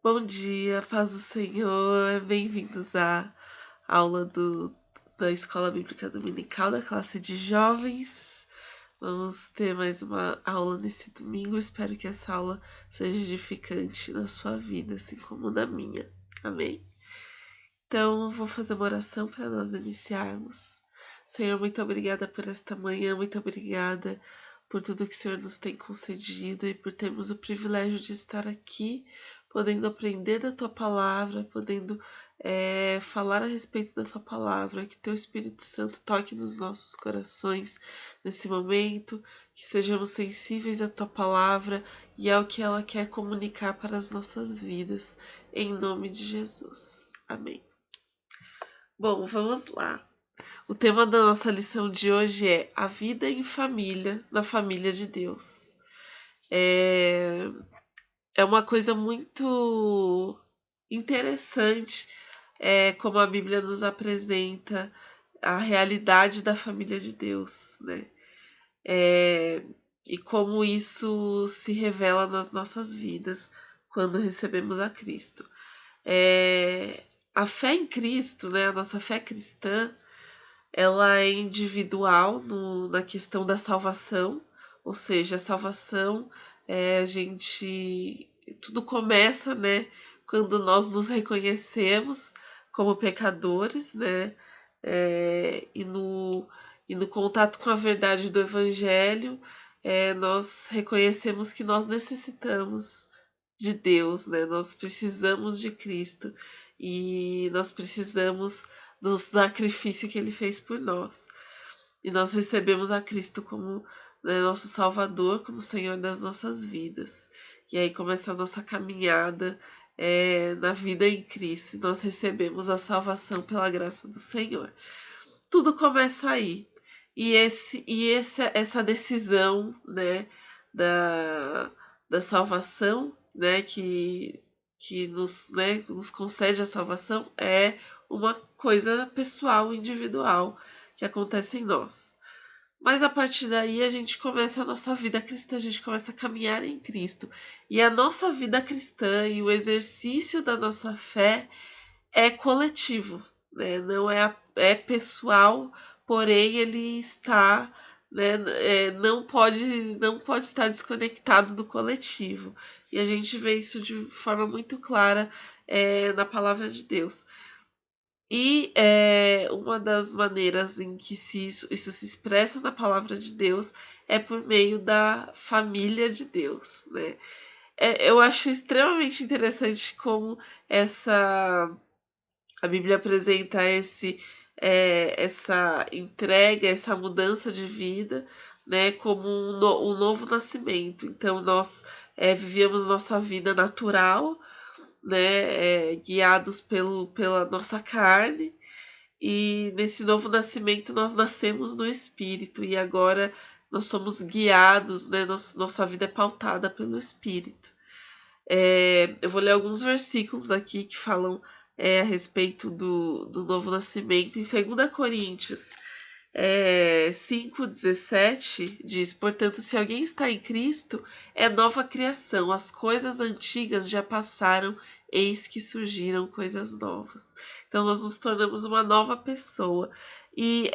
Bom dia, paz do Senhor, bem-vindos à aula da Escola Bíblica Dominical da classe de jovens. Vamos ter mais uma aula nesse domingo. Espero que essa aula seja edificante na sua vida, assim como na minha. Amém? Então, vou fazer uma oração para nós iniciarmos. Senhor, muito obrigada por esta manhã, muito obrigada por tudo que o Senhor nos tem concedido e por termos o privilégio de estar aqui, podendo aprender da Tua palavra, podendo falar a respeito da Tua palavra, que Teu Espírito Santo toque nos nossos corações nesse momento, que sejamos sensíveis à Tua palavra e ao que ela quer comunicar para as nossas vidas, em nome de Jesus. Amém. Bom, vamos lá. O tema da nossa lição de hoje é a vida em família, na família de Deus. É uma coisa muito interessante, como a Bíblia nos apresenta a realidade da família de Deus, né? E como isso se revela nas nossas vidas quando recebemos a Cristo. A fé em Cristo, né, a nossa fé cristã, ela é individual na questão da salvação, ou seja, a salvação, a gente tudo começa, né, quando nós nos reconhecemos como pecadores, né, e no contato com a verdade do evangelho, nós reconhecemos que nós necessitamos de Deus, né, nós precisamos de Cristo e nós precisamos do sacrifício que ele fez por nós. E nós recebemos a Cristo como, né, nosso Salvador, como Senhor das nossas vidas. E aí começa a nossa caminhada na vida em Cristo. E nós recebemos a salvação pela graça do Senhor. Tudo começa aí. Essa decisão, né, da salvação, né, que nos concede a salvação é uma coisa pessoal, individual, que acontece em nós. Mas a partir daí a gente começa a nossa vida cristã, a gente começa a caminhar em Cristo. E a nossa vida cristã e o exercício da nossa fé é coletivo, né? Não é pessoal, porém ele está, né? Não pode estar desconectado do coletivo. E a gente vê isso de forma muito clara na palavra de Deus. E uma das maneiras em que isso se expressa na palavra de Deus é por meio da família de Deus, né? Eu acho extremamente interessante como a Bíblia apresenta essa entrega, essa mudança de vida, né, como um novo nascimento. Então, nós vivíamos nossa vida natural, né, guiados pela nossa carne, e nesse novo nascimento nós nascemos no Espírito, e agora nós somos guiados, né, nossa vida é pautada pelo Espírito. Eu vou ler alguns versículos aqui que falam a respeito do novo nascimento. Em 2 Coríntios 5,17 diz: portanto, se alguém está em Cristo, é nova criação, as coisas antigas já passaram, eis que surgiram coisas novas. Então, nós nos tornamos uma nova pessoa. E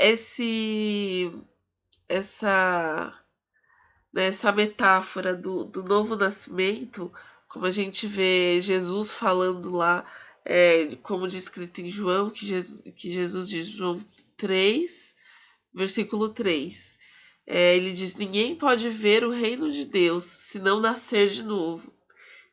essa nessa metáfora do novo nascimento, como a gente vê Jesus falando lá, como descrito em João, que Jesus diz, João 3, versículo 3. Ele diz: ninguém pode ver o reino de Deus se não nascer de novo.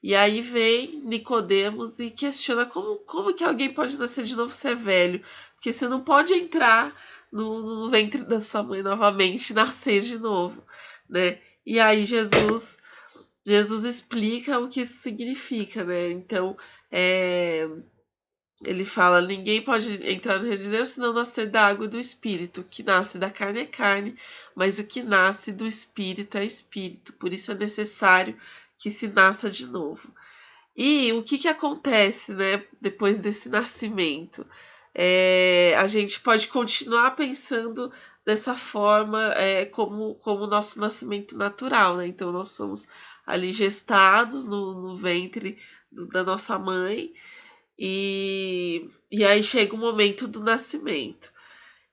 E aí vem Nicodemos e questiona como que alguém pode nascer de novo se é velho? Porque você não pode entrar no ventre da sua mãe novamente e nascer de novo, né? E aí Jesus explica o que isso significa, né? Então, ele fala: ninguém pode entrar no reino de Deus se não nascer da água e do Espírito. O que nasce da carne é carne, mas o que nasce do Espírito é Espírito. Por isso é necessário que se nasça de novo. E o que acontece, né, depois desse nascimento? A gente pode continuar pensando dessa forma, como o nosso nascimento natural, né? Então, nós somos ali gestados no ventre da nossa mãe, e aí chega o momento do nascimento.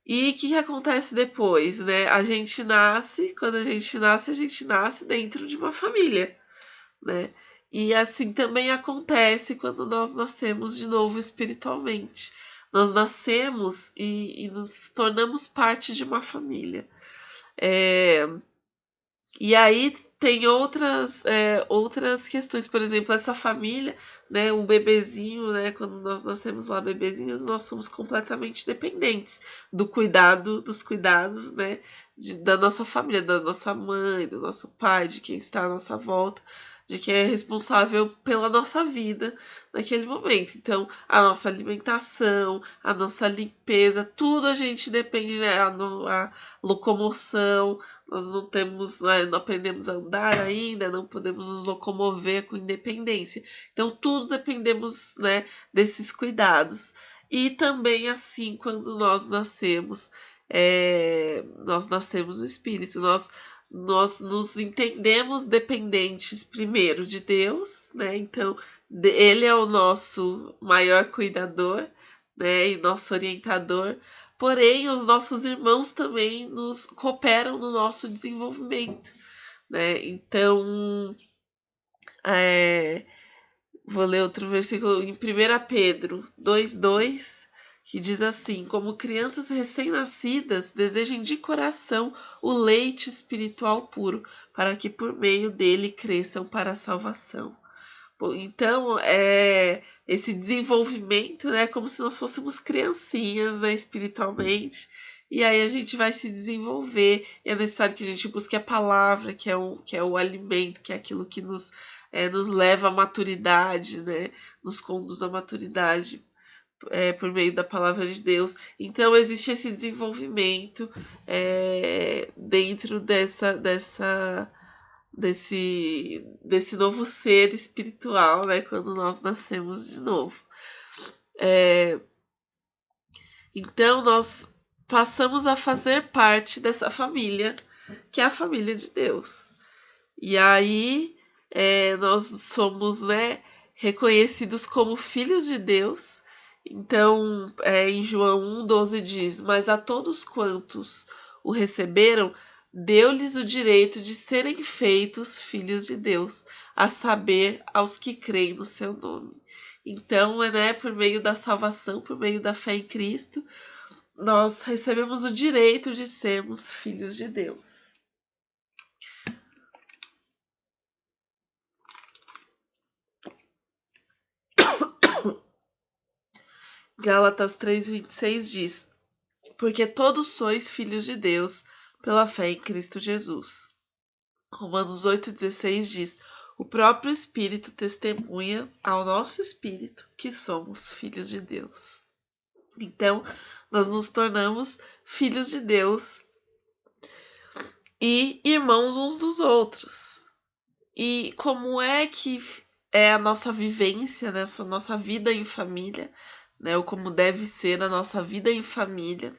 E o que acontece depois, né? A gente nasce, quando a gente nasce dentro de uma família, né? E assim também acontece quando nós nascemos de novo espiritualmente. Nós nascemos e nos tornamos parte de uma família. É, e aí tem outras questões, por exemplo, essa família, né, o bebezinho, né, quando nós nascemos lá bebezinhos, nós somos completamente dependentes dos cuidados, né, da nossa família, da nossa mãe, do nosso pai, de quem está à nossa volta, de quem é responsável pela nossa vida naquele momento. Então, a nossa alimentação, a nossa limpeza, tudo a gente depende, né, a locomoção, nós não temos, né, não aprendemos a andar ainda, não podemos nos locomover com independência. Então, tudo dependemos, né, desses cuidados. E também, assim, quando nós nascemos no Espírito, nós nos entendemos dependentes primeiro de Deus, né? Então, Ele é o nosso maior cuidador, né? E nosso orientador. Porém, os nossos irmãos também nos cooperam no nosso desenvolvimento, né? Então, é, vou ler outro versículo em 1 Pedro 2:2, que diz assim: Como crianças recém-nascidas, desejem de coração o leite espiritual puro, para que por meio dele cresçam para a salvação. Então, esse desenvolvimento, né, como se nós fôssemos criancinhas, né, espiritualmente, e aí a gente vai se desenvolver, e é necessário que a gente busque a palavra, que é o alimento, que é aquilo que nos leva à maturidade, né, nos conduz à maturidade, por meio da palavra de Deus. Então, existe esse desenvolvimento dentro desse novo ser espiritual, né? Quando nós nascemos de novo. Então, nós passamos a fazer parte dessa família, que é a família de Deus. E aí, nós somos, né, reconhecidos como filhos de Deus. Então, em João 1:12 diz: Mas a todos quantos o receberam, deu-lhes o direito de serem feitos filhos de Deus, a saber, aos que creem no seu nome. Então, né, por meio da salvação, por meio da fé em Cristo, nós recebemos o direito de sermos filhos de Deus. Gálatas 3:26 diz: Porque todos sois filhos de Deus pela fé em Cristo Jesus. Romanos 8:16 diz: O próprio Espírito testemunha ao nosso espírito que somos filhos de Deus. Então, nós nos tornamos filhos de Deus e irmãos uns dos outros. E como é que é a nossa vivência nessa nossa vida em família, né? Ou como deve ser a nossa vida em família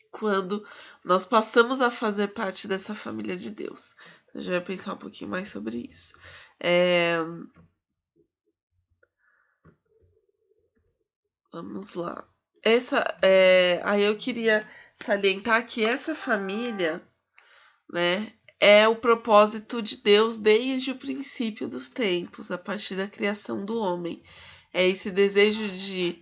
quando nós passamos a fazer parte dessa família de Deus. Eu já vai pensar um pouquinho mais sobre isso. Vamos lá. Aí eu queria salientar que essa família, né, é o propósito de Deus desde o princípio dos tempos, a partir da criação do homem. É esse desejo de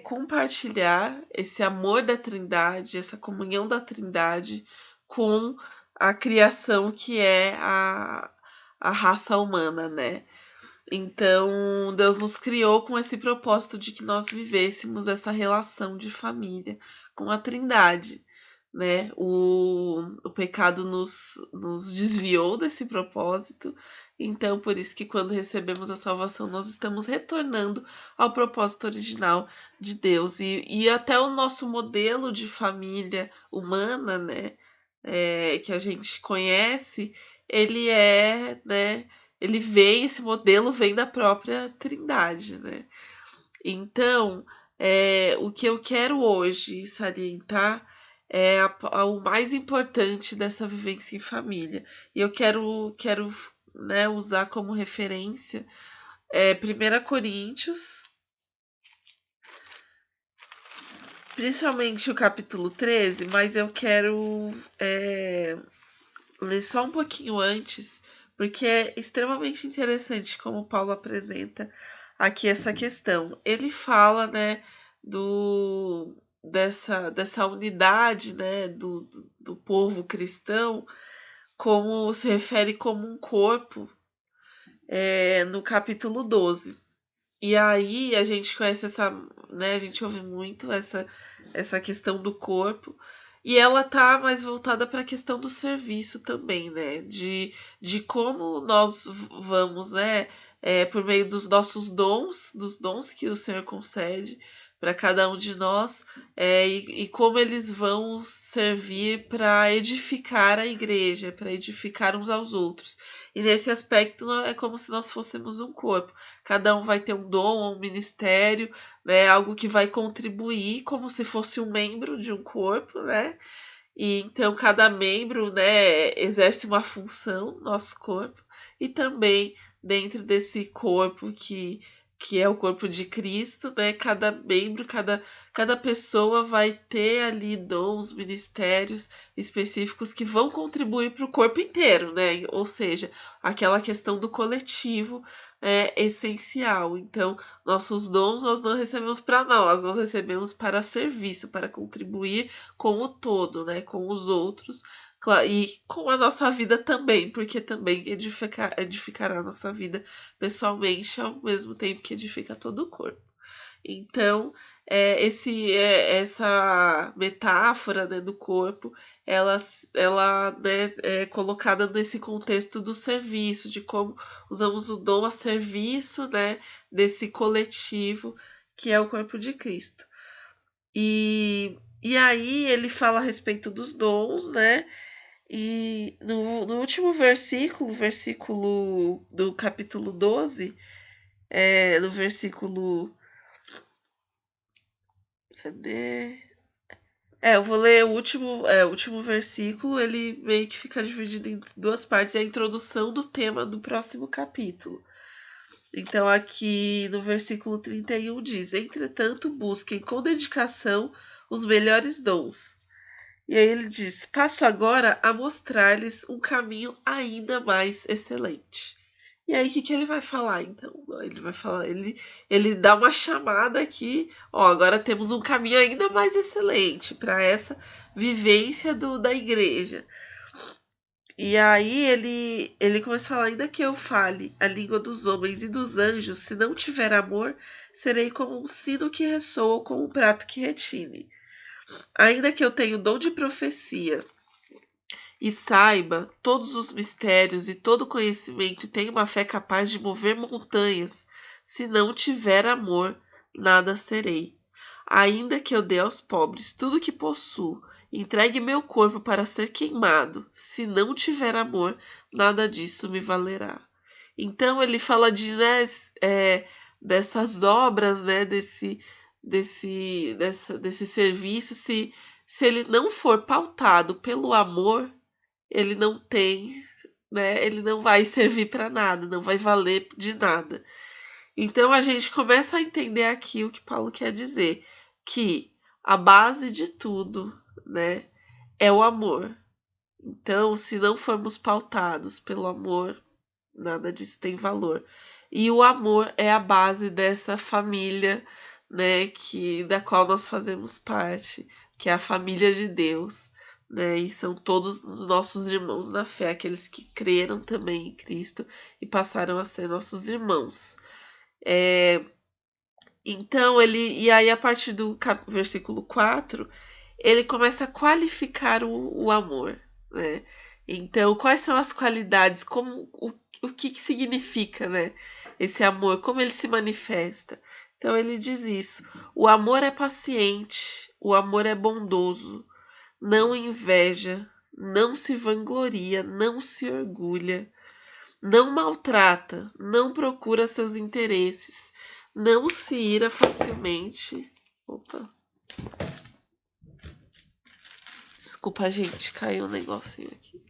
compartilhar esse amor da Trindade, essa comunhão da Trindade com a criação que é a raça humana, né? Então, Deus nos criou com esse propósito de que nós vivêssemos essa relação de família com a Trindade, né? O pecado nos desviou desse propósito, então por isso que quando recebemos a salvação nós estamos retornando ao propósito original de Deus. E até o nosso modelo de família humana, né? Que a gente conhece, ele né? Esse modelo vem da própria Trindade, né? Então, o que eu quero hoje salientar é o mais importante dessa vivência em família. E eu quero né, usar como referência 1 Coríntios, principalmente o capítulo 13, mas eu quero ler só um pouquinho antes, porque é extremamente interessante como Paulo apresenta aqui essa questão. Ele fala, né, dessa unidade, né, do povo cristão, como se refere como um corpo, no capítulo 12. E aí a gente conhece né, a gente ouve muito essa questão do corpo, e ela tá mais voltada para a questão do serviço também, né, de como nós vamos, né, por meio dos dons que o Senhor concede para cada um de nós, e como eles vão servir para edificar a igreja, para edificar uns aos outros. E nesse aspecto é como se nós fôssemos um corpo. Cada um vai ter um dom, um ministério, né? Algo que vai contribuir como se fosse um membro de um corpo, né? E então cada membro, né, exerce uma função no nosso corpo, e também dentro desse corpo que é o corpo de Cristo, né? Cada membro, cada pessoa vai ter ali dons, ministérios específicos que vão contribuir para o corpo inteiro, né? Ou seja, aquela questão do coletivo é essencial. Então, nossos dons nós não recebemos para nós recebemos para serviço, para contribuir com o todo, né? Com os outros. E com a nossa vida também, porque também edificará a nossa vida pessoalmente ao mesmo tempo que edifica todo o corpo. Então, essa metáfora, né, do corpo, ela né, é colocada nesse contexto do serviço, de como usamos o dom a serviço, né, desse coletivo que é o corpo de Cristo. E aí ele fala a respeito dos dons, né? E no último versículo do capítulo 12, no versículo. Cadê? Eu vou ler o último versículo, ele meio que fica dividido em duas partes, é a introdução do tema do próximo capítulo. Então, aqui no versículo 31 diz: Entretanto, busquem com dedicação os melhores dons. E aí ele diz: Passo agora a mostrar-lhes um caminho ainda mais excelente. E aí, o que ele vai falar, então? Ele vai falar, ele dá uma chamada aqui, ó, agora temos um caminho ainda mais excelente para essa vivência da igreja. E aí ele começa a falar, ainda que eu fale a língua dos homens e dos anjos, se não tiver amor, serei como um sino que ressoa ou como um prato que retine. Ainda que eu tenha o dom de profecia e saiba todos os mistérios e todo conhecimento e tenha uma fé capaz de mover montanhas, se não tiver amor, nada serei. Ainda que eu dê aos pobres tudo o que possuo, entregue meu corpo para ser queimado, se não tiver amor, nada disso me valerá. Então ele fala dessas obras, né, desse serviço, se ele não for pautado pelo amor, ele não tem, né? Ele não vai servir para nada, não vai valer de nada. Então a gente começa a entender aqui o que Paulo quer dizer, que a base de tudo, né, é o amor. Então, se não formos pautados pelo amor, nada disso tem valor. E o amor é a base dessa família, né, da qual nós fazemos parte, que é a família de Deus, né? E são todos os nossos irmãos na fé, aqueles que creram também em Cristo e passaram a ser nossos irmãos. Então e aí a partir do versículo 4, ele começa a qualificar o amor, né? Então, quais são as qualidades, o que significa, né, esse amor, como ele se manifesta? Então ele diz isso: o amor é paciente, o amor é bondoso, não inveja, não se vangloria, não se orgulha, não maltrata, não procura seus interesses, não se ira facilmente. Opa. Desculpa, gente, caiu um negocinho aqui.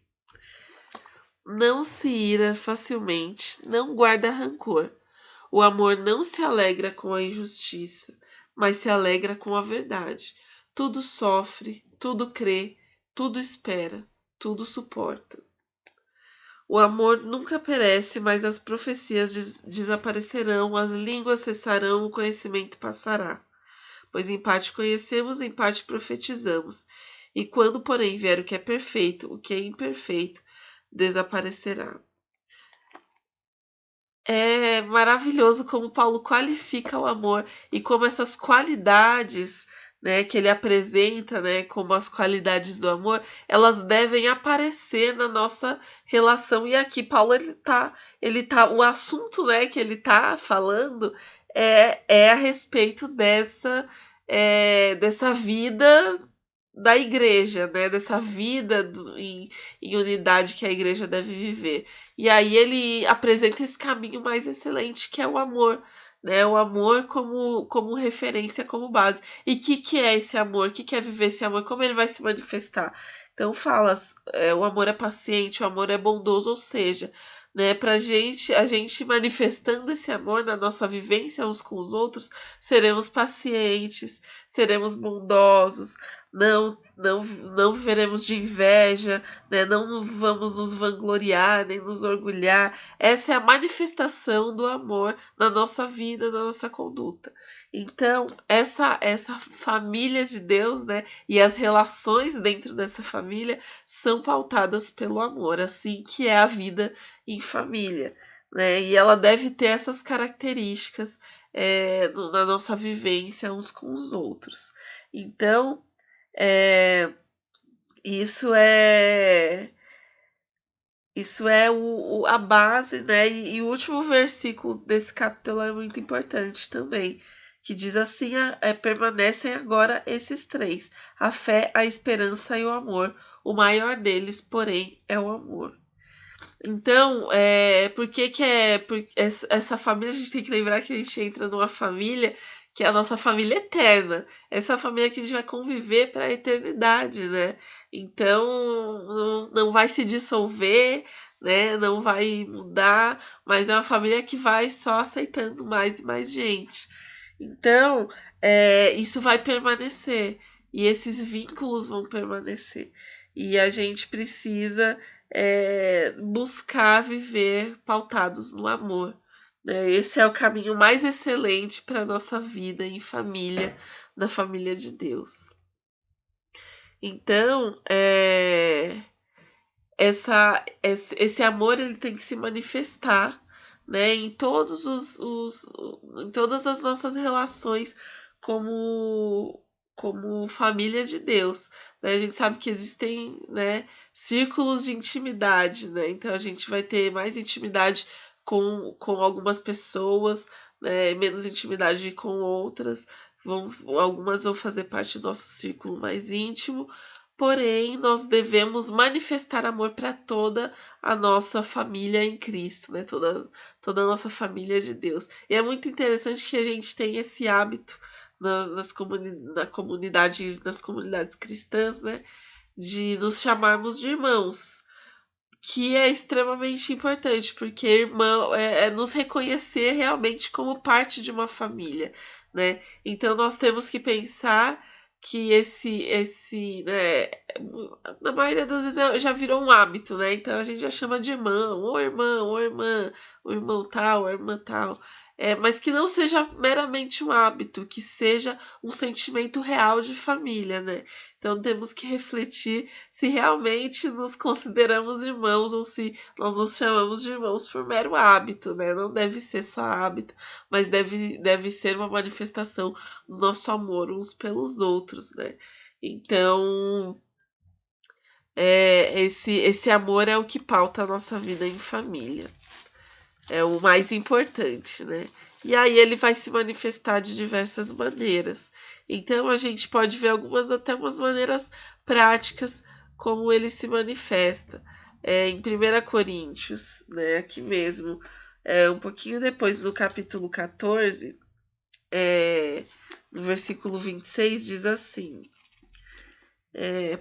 Não se ira facilmente, não guarda rancor. O amor não se alegra com a injustiça, mas se alegra com a verdade. Tudo sofre, tudo crê, tudo espera, tudo suporta. O amor nunca perece, mas as profecias desaparecerão, as línguas cessarão, o conhecimento passará. Pois em parte conhecemos, em parte profetizamos. E quando, porém, vier o que é perfeito, o que é imperfeito desaparecerá. É maravilhoso como Paulo qualifica o amor e como essas qualidades, né, que ele apresenta, né, como as qualidades do amor, elas devem aparecer na nossa relação. E aqui Paulo o assunto, né, que ele tá falando é a respeito dessa vida da igreja, né, dessa vida em unidade que a igreja deve viver. E aí ele apresenta esse caminho mais excelente, que é o amor, né? O amor como referência, como base. E o que é esse amor? O que é viver esse amor? Como ele vai se manifestar? Então fala, o amor é paciente, o amor é bondoso, ou seja, né, a gente manifestando esse amor na nossa vivência uns com os outros, seremos pacientes, seremos bondosos, não viveremos de inveja, né? Não vamos nos vangloriar, nem nos orgulhar. Essa é a manifestação do amor na nossa vida, na nossa conduta. Então, essa família de Deus, né, e as relações dentro dessa família são pautadas pelo amor, assim que é a vida em família, né? E ela deve ter essas características na nossa vivência uns com os outros. Então, é, isso é a base, né? E o último versículo desse capítulo é muito importante também, que diz assim: permanecem agora esses três: a fé, a esperança e o amor. O maior deles, porém, é o amor. Então, por que que essa família, a gente tem que lembrar que a gente entra numa família que é a nossa família eterna. Essa família que a gente vai conviver para a eternidade, né? Então, não vai se dissolver, né? Não vai mudar, mas é uma família que vai só aceitando mais e mais gente. Então, isso vai permanecer. E esses vínculos vão permanecer. E a gente precisa buscar viver pautados no amor, né? Esse é o caminho mais excelente para a nossa vida em família, na família de Deus. Então, esse amor ele tem que se manifestar, né, em em todas as nossas relações como família de Deus, né? A gente sabe que existem, né, círculos de intimidade, né? Então a gente vai ter mais intimidade com algumas pessoas, né, menos intimidade com outras. Algumas vão fazer parte do nosso círculo mais íntimo, porém, nós devemos manifestar amor para toda a nossa família em Cristo, né? Toda a nossa família de Deus. E é muito interessante que a gente tem esse hábito nas comunidades cristãs, né? De nos chamarmos de irmãos, que é extremamente importante, porque irmão é nos reconhecer realmente como parte de uma família, né? Então nós temos que pensar que né, na maioria das vezes já virou um hábito, né? Então a gente já chama de irmão, ou irmão, ou irmã, o irmão tal, a irmã tal. Mas que não seja meramente um hábito, que seja um sentimento real de família, né? Então temos que refletir se realmente nos consideramos irmãos ou se nós nos chamamos de irmãos por mero hábito, né? Não deve ser só hábito, mas deve ser uma manifestação do nosso amor uns pelos outros, né? Então, esse amor é o que pauta a nossa vida em família. É o mais importante, né? E aí ele vai se manifestar de diversas maneiras. Então a gente pode ver até umas maneiras práticas como ele se manifesta. Em 1 Coríntios, né, aqui mesmo, um pouquinho depois, no capítulo 14, no versículo 26, diz assim: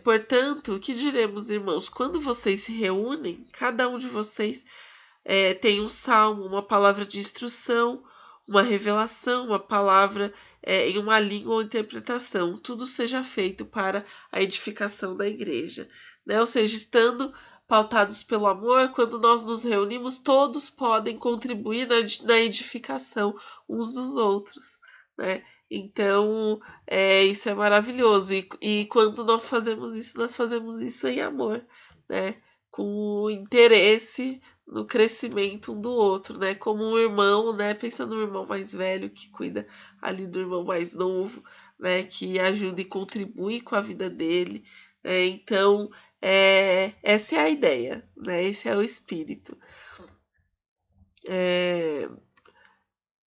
portanto, o que diremos, irmãos? Quando vocês se reúnem, cada um de vocês tem um salmo, uma palavra de instrução uma revelação, uma palavra em uma língua ou interpretação. Tudo seja feito para a edificação da igreja, né? Ou seja, estando pautados pelo amor, quando nós nos reunimos, todos podem contribuir na edificação uns dos outros, né? Então, isso é maravilhoso. E quando nós fazemos isso em amor, né? Com interesse no crescimento um do outro, né? Como um irmão, né? Pensando no irmão mais velho que cuida ali do irmão mais novo, né? Que ajuda e contribui com a vida dele. Então, essa é a ideia, né? Esse é o espírito.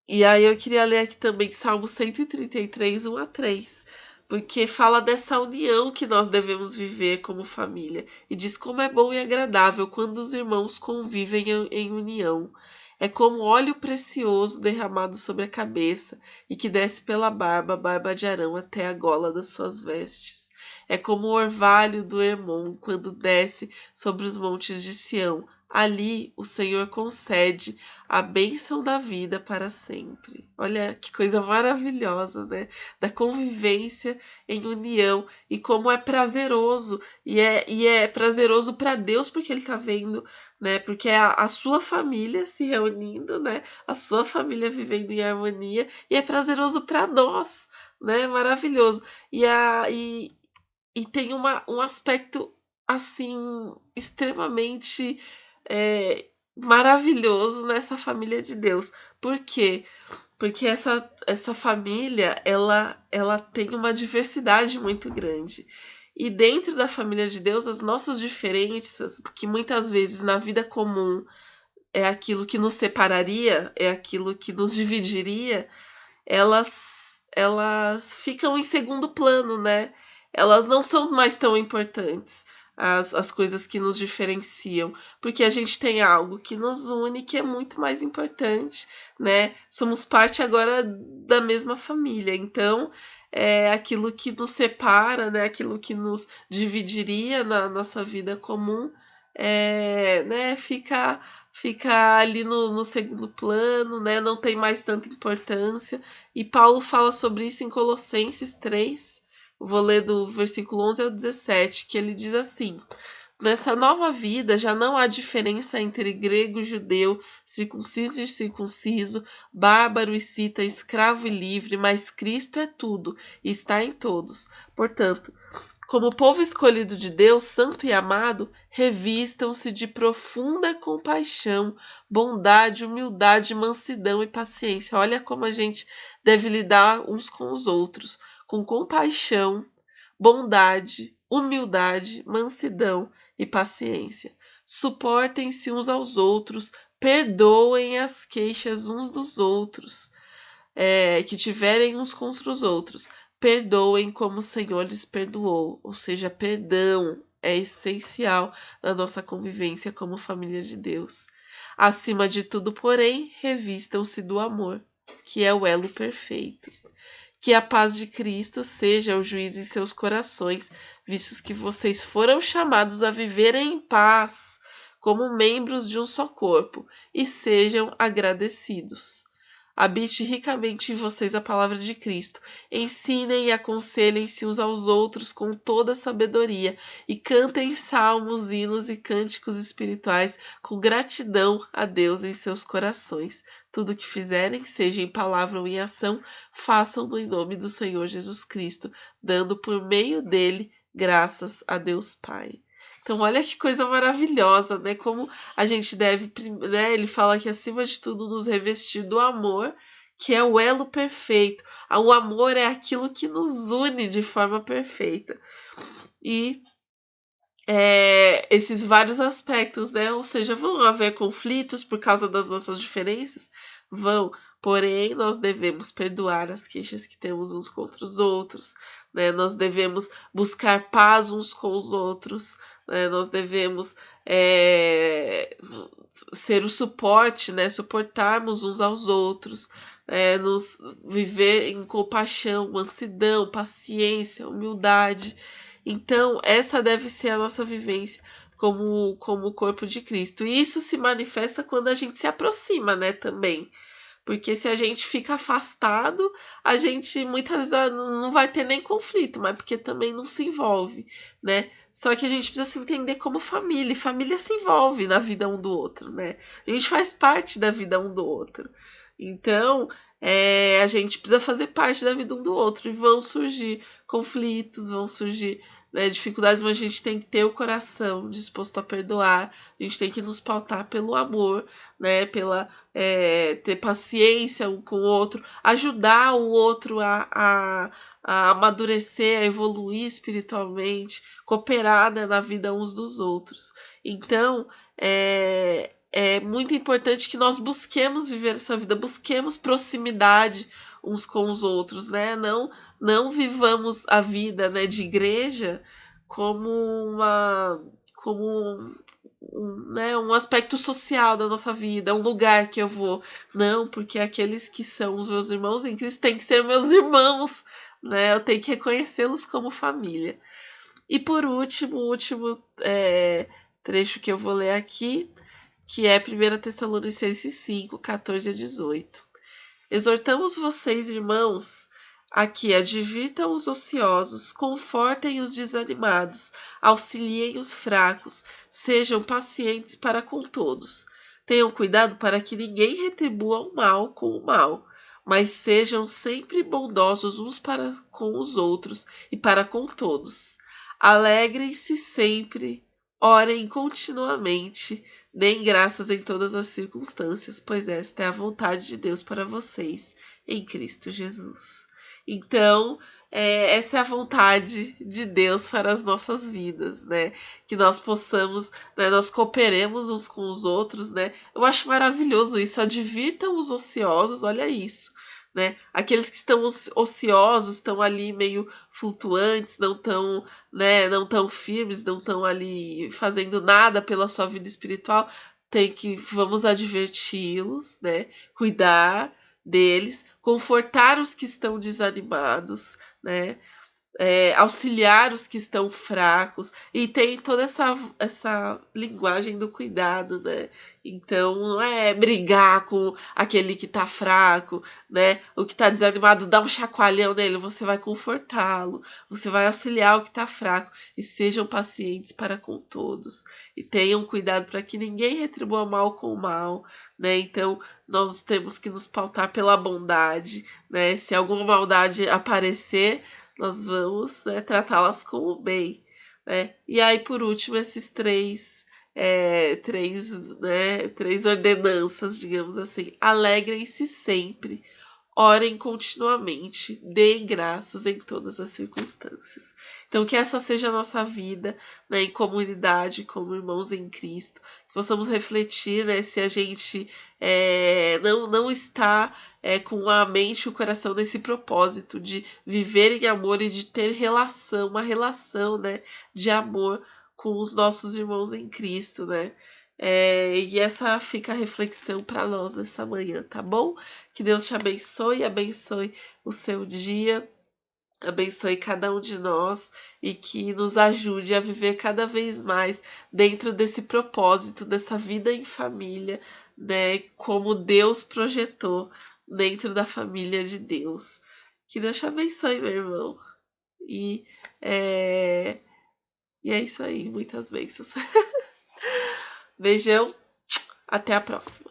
E aí eu queria ler aqui também Salmo 133, 1-3, porque fala dessa união que nós devemos viver como família, e diz como é bom e agradável quando os irmãos convivem em união. É como óleo precioso derramado sobre a cabeça e que desce pela barba de Arão até a gola das suas vestes. É como o orvalho do Hermon quando desce sobre os montes de Sião. Ali o Senhor concede a bênção da vida para sempre. Olha que coisa maravilhosa, né? Da convivência em união e como é prazeroso. E é prazeroso para Deus porque Ele está vendo, né? Porque é a sua família se reunindo, né? A sua família vivendo em harmonia. E é prazeroso para nós, né? Maravilhoso. E tem um aspecto, assim, extremamente maravilhoso nessa família de Deus. Por quê? Porque essa família, ela tem uma diversidade muito grande. E dentro da família de Deus, as nossas diferenças, que muitas vezes na vida comum é aquilo que nos separaria, é aquilo que nos dividiria, elas ficam em segundo plano, né? Elas não são mais tão importantes, as coisas que nos diferenciam, porque a gente tem algo que nos une que é muito mais importante, né? Somos parte agora da mesma família, então é aquilo que nos separa, né? Aquilo que nos dividiria na nossa vida comum, né? Fica ali no segundo plano, né? Não tem mais tanta importância. E Paulo fala sobre isso em Colossenses 3. Vou ler do versículo 11 ao 17, que ele diz assim: Nessa nova vida já não há diferença entre grego e judeu, circunciso e circunciso, bárbaro e cita, escravo e livre, mas Cristo é tudo e está em todos. Portanto, como povo escolhido de Deus, santo e amado, revistam-se de profunda compaixão, bondade, humildade, mansidão e paciência. Olha como a gente deve lidar uns com os outros, com compaixão, bondade, humildade, mansidão e paciência. Suportem-se uns aos outros, perdoem as queixas uns dos outros, que tiverem uns contra os outros. Perdoem como o Senhor lhes perdoou. Ou seja, perdão é essencial na nossa convivência como família de Deus. Acima de tudo, porém, revistam-se do amor, que é o elo perfeito. Que a paz de Cristo seja o juiz em seus corações, vistos que vocês foram chamados a viver em paz, como membros de um só corpo, e sejam agradecidos. Habite ricamente em vocês a palavra de Cristo. Ensinem e aconselhem-se uns aos outros com toda sabedoria e cantem salmos, hinos e cânticos espirituais com gratidão a Deus em seus corações. Tudo o que fizerem, seja em palavra ou em ação, façam-no em nome do Senhor Jesus Cristo, dando por meio dele graças a Deus Pai. Então, olha que coisa maravilhosa, né? Como a gente deve, né? Ele fala que acima de tudo nos revestir do amor, que é o elo perfeito. O amor é aquilo que nos une de forma perfeita. E esses vários aspectos, né? Ou seja, vão haver conflitos por causa das nossas diferenças? Vão. Porém, nós devemos perdoar as queixas que temos uns contra os outros, né? Nós devemos buscar paz uns com os outros, né? Nós devemos ser o suporte, né? Suportarmos uns aos outros, nos viver em compaixão, mansidão, paciência, humildade. Então, essa deve ser a nossa vivência como o corpo de Cristo. E isso se manifesta quando a gente se aproxima, né, também. Porque se a gente fica afastado, a gente muitas vezes não vai ter nem conflito, mas porque também não se envolve, né? Só que a gente precisa se entender como família, e família se envolve na vida um do outro, né? A gente faz parte da vida um do outro. Então, a gente precisa fazer parte da vida um do outro, e vão surgir conflitos, vão surgir, né, dificuldades, mas a gente tem que ter o coração disposto a perdoar, a gente tem que nos pautar pelo amor, né, ter paciência um com o outro, ajudar o outro a amadurecer, a evoluir espiritualmente, cooperar, né, na vida uns dos outros. Então, é muito importante que nós busquemos viver essa vida, busquemos proximidade uns com os outros, né? Não vivamos a vida, né, de igreja como um aspecto social da nossa vida, um lugar que eu vou. Não, porque aqueles que são os meus irmãos em Cristo têm que ser meus irmãos, né? Eu tenho que reconhecê-los como família. E por último, o último trecho que eu vou ler aqui, que é 1 Tessalonicenses 5, 14 a 18. Exortamos vocês, irmãos, a que advirtam os ociosos, confortem os desanimados, auxiliem os fracos, sejam pacientes para com todos. Tenham cuidado para que ninguém retribua o mal com o mal, mas sejam sempre bondosos uns para com os outros e para com todos. Alegrem-se sempre, orem continuamente, deem graças em todas as circunstâncias, pois esta é a vontade de Deus para vocês, em Cristo Jesus. Então, essa é a vontade de Deus para as nossas vidas, né? Que nós possamos, né, nós cooperemos uns com os outros, né? Eu acho maravilhoso isso, advirtam os ociosos, olha isso, né? Aqueles que estão ociosos, estão ali meio flutuantes, não tão firmes, não estão ali fazendo nada pela sua vida espiritual, vamos adverti-los, né? Cuidar deles, confortar os que estão desanimados, né? Auxiliar os que estão fracos, e tem toda essa linguagem do cuidado, né? Então, não é brigar com aquele que tá fraco, né? O que tá desanimado, dá um chacoalhão nele, você vai confortá-lo, você vai auxiliar o que tá fraco, e sejam pacientes para com todos, e tenham cuidado para que ninguém retribua mal com o mal, né? Então, nós temos que nos pautar pela bondade, né? Se alguma maldade aparecer, nós vamos, né, tratá-las como bem, né? E aí, por último, esses três ordenanças, digamos assim. Alegrem-se sempre, orem continuamente, deem graças em todas as circunstâncias. Então, que essa seja a nossa vida, né, em comunidade, como irmãos em Cristo. Que possamos refletir, né, se a gente não está com a mente e o coração nesse propósito de viver em amor e de ter uma relação, né, de amor com os nossos irmãos em Cristo, né? E essa fica a reflexão para nós nessa manhã, tá bom? Que Deus te abençoe, abençoe o seu dia, abençoe cada um de nós e que nos ajude a viver cada vez mais dentro desse propósito, dessa vida em família, né? Como Deus projetou dentro da família de Deus. Que Deus te abençoe, meu irmão. E é, e é isso aí, muitas bênçãos. Beijão, até a próxima.